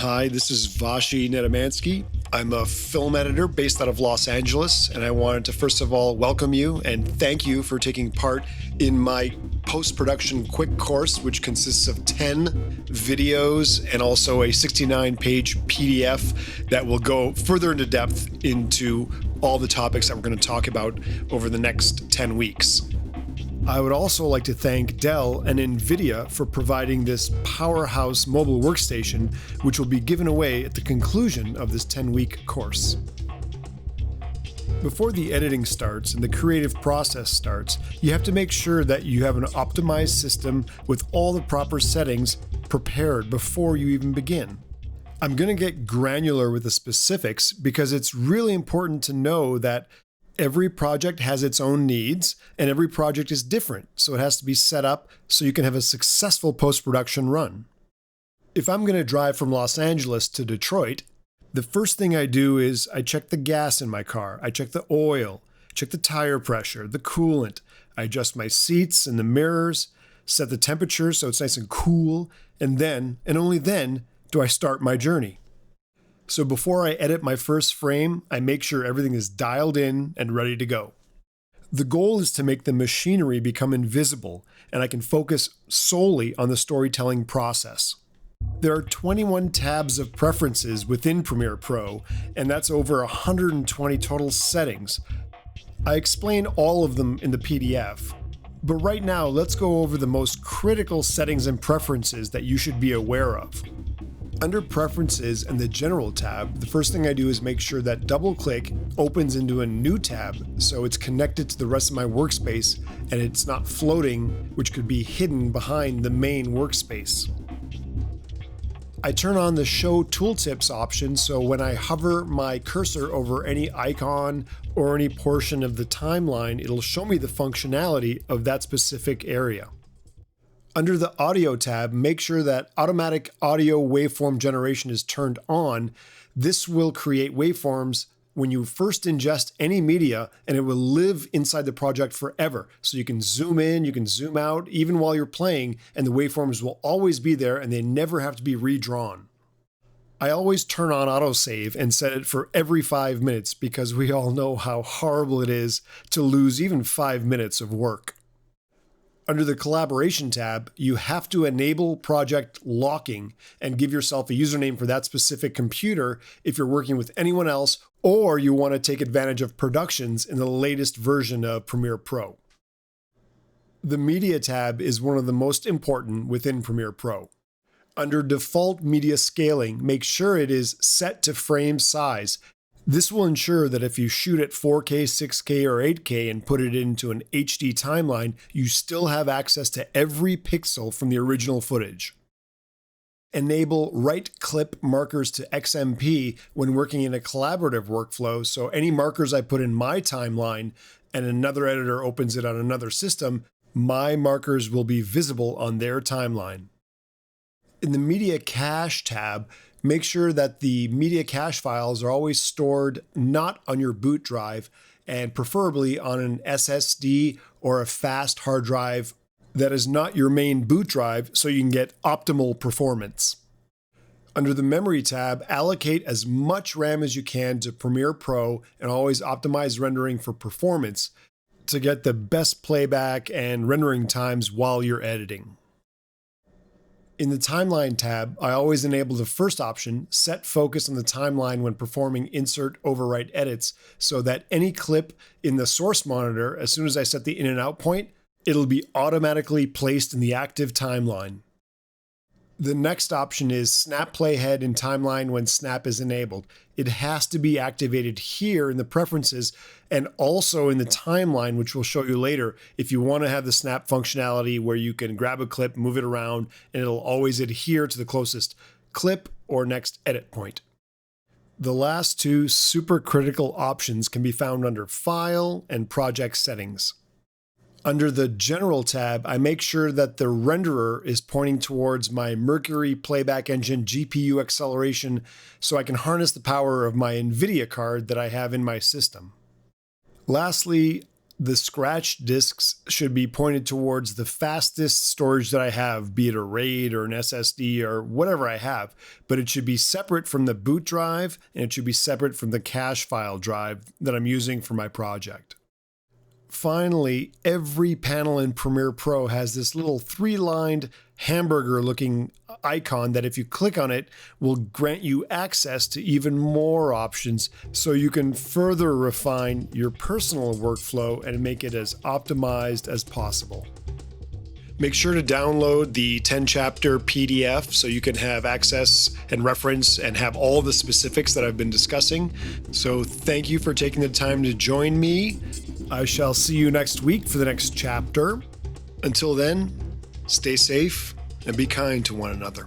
Hi, this is Vashi Nedomansky. I'm a film editor based out of Los Angeles, and I wanted to first of all welcome you and thank you for taking part in my post-production quick course, which consists of 10 videos and also a 69-page PDF that will go further into depth into all the topics that we're going to talk about over the next 10 weeks. I would also like to thank Dell and NVIDIA for providing this powerhouse mobile workstation, which will be given away at the conclusion of this 10-week course. Before the editing starts and the creative process starts, you have to make sure that you have an optimized system with all the proper settings prepared before you even begin. I'm going to get granular with the specifics because it's really important to know that every project has its own needs and every project is different, so it has to be set up so you can have a successful post-production run. If I'm going to drive from Los Angeles to Detroit, the first thing I do is I check the gas in my car, I check the oil, check the tire pressure, the coolant, I adjust my seats and the mirrors, set the temperature so it's nice and cool, and then, and only then, do I start my journey. So before I edit my first frame, I make sure everything is dialed in and ready to go. The goal is to make the machinery become invisible, and I can focus solely on the storytelling process. There are 21 tabs of preferences within Premiere Pro, and that's over 120 total settings. I explain all of them in the PDF, but right now let's go over the most critical settings and preferences that you should be aware of. Under Preferences and the General tab, the first thing I do is make sure that double-click opens into a new tab so it's connected to the rest of my workspace and it's not floating, which could be hidden behind the main workspace. I turn on the Show Tooltips option so when I hover my cursor over any icon or any portion of the timeline, it'll show me the functionality of that specific area. Under the Audio tab, make sure that Automatic Audio Waveform Generation is turned on. This will create waveforms when you first ingest any media, and it will live inside the project forever. So you can zoom in, you can zoom out, even while you're playing, and the waveforms will always be there and they never have to be redrawn. I always turn on autosave and set it for every 5 minutes because we all know how horrible it is to lose even 5 minutes of work. Under the Collaboration tab, you have to enable project locking and give yourself a username for that specific computer if you're working with anyone else or you want to take advantage of productions in the latest version of Premiere Pro. The Media tab is one of the most important within Premiere Pro. Under Default Media Scaling, make sure it is set to frame size. This will ensure that if you shoot at 4K, 6K, or 8K and put it into an HD timeline, you still have access to every pixel from the original footage. Enable Right Clip Markers to XMP when working in a collaborative workflow, so any markers I put in my timeline and another editor opens it on another system, my markers will be visible on their timeline. In the Media Cache tab, make sure that the media cache files are always stored not on your boot drive and preferably on an SSD or a fast hard drive that is not your main boot drive so you can get optimal performance. Under the Memory tab, allocate as much RAM as you can to Premiere Pro and always optimize rendering for performance to get the best playback and rendering times while you're editing. In the Timeline tab, I always enable the first option, Set Focus on the Timeline when performing insert overwrite edits, so that any clip in the source monitor, as soon as I set the in and out point, it'll be automatically placed in the active timeline. The next option is Snap Playhead in Timeline when Snap is enabled. It has to be activated here in the preferences and also in the timeline, which we'll show you later, if you want to have the snap functionality where you can grab a clip, move it around, and it'll always adhere to the closest clip or next edit point. The last two super critical options can be found under File and Project Settings. Under the General tab, I make sure that the renderer is pointing towards my Mercury Playback Engine GPU acceleration so I can harness the power of my NVIDIA card that I have in my system. Lastly, The scratch disks should be pointed towards the fastest storage that I have, be it a RAID or an SSD or whatever I have, but it should be separate from the boot drive and it should be separate from the cache file drive that I'm using for my project. Finally, every panel in Premiere Pro has this little three-lined hamburger-looking icon that if you click on it will grant you access to even more options so you can further refine your personal workflow and make it as optimized as possible. Make sure to download the 10-chapter PDF so you can have access and reference and have all the specifics that I've been discussing. So thank you for taking the time to join me. I shall see you next week for the next chapter. Until then, stay safe and be kind to one another.